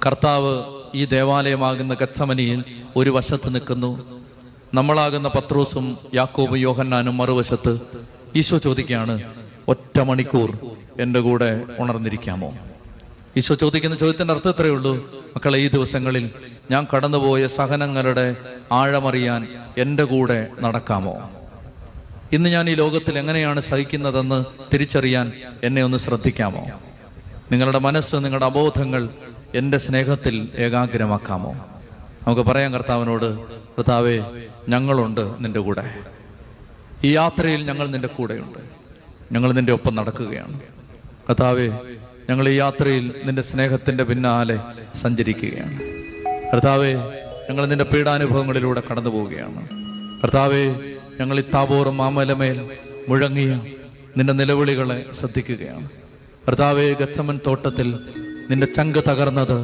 കർത്താവ് ഈ ദേവാലയമാകുന്ന ഗത്സമനിയിൽ ഒരു വശത്ത് നിൽക്കുന്നു. നമ്മളാകുന്ന പത്രോസും യാക്കോബും യോഹന്നാനും മറുവശത്ത്. ഈശോ ചോദിക്കുകയാണ്, ഒറ്റ മണിക്കൂർ എൻ്റെ കൂടെ ഉണർന്നിരിക്കാമോ? ഈശോ ചോദിക്കുന്ന ചോദ്യത്തിൻ്റെ അർത്ഥം ഇത്രയേ ഉള്ളൂ, മക്കളെ, ഈ ദിവസങ്ങളിൽ ഞാൻ കടന്നുപോയ സഹനങ്ങളുടെ ആഴമറിയാൻ എൻ്റെ കൂടെ നടക്കാമോ? ഇന്ന് ഞാൻ ഈ ലോകത്തിൽ എങ്ങനെയാണ് സഹിക്കുന്നതെന്ന് തിരിച്ചറിയാൻ എന്നെ ഒന്ന് ശ്രദ്ധിക്കാമോ? നിങ്ങളുടെ മനസ്സ്, നിങ്ങളുടെ അബോധങ്ങൾ എൻ്റെ സ്നേഹത്തിൽ ഏകാഗ്രമാക്കാമോ? നമുക്ക് പറയാം കർത്താവിനോട്, കർത്താവേ, ഞങ്ങളുണ്ട് നിൻ്റെ കൂടെ. ഈ യാത്രയിൽ ഞങ്ങൾ നിൻ്റെ കൂടെയുണ്ട്. ഞങ്ങൾ നിൻ്റെ ഒപ്പം നടക്കുകയാണ്. കർത്താവേ, ഞങ്ങൾ ഈ യാത്രയിൽ നിൻ്റെ സ്നേഹത്തിൻ്റെ പിന്നാലെ സഞ്ചരിക്കുകയാണ്. കർത്താവേ, ഞങ്ങൾ നിൻ്റെ പീഡാനുഭവങ്ങളിലൂടെ കടന്നു പോവുകയാണ്. കർത്താവേ, ഞങ്ങൾ ഈ താബോർ മാമലമേൽ മുഴങ്ങിയ നിന്റെ നിലവിളികളെ ശ്രദ്ധിക്കുകയാണ്. കർത്താവേ, ഗത്സമൻ തോട്ടത്തിൽ നിന്റെ ചങ്ക് തകർന്നത്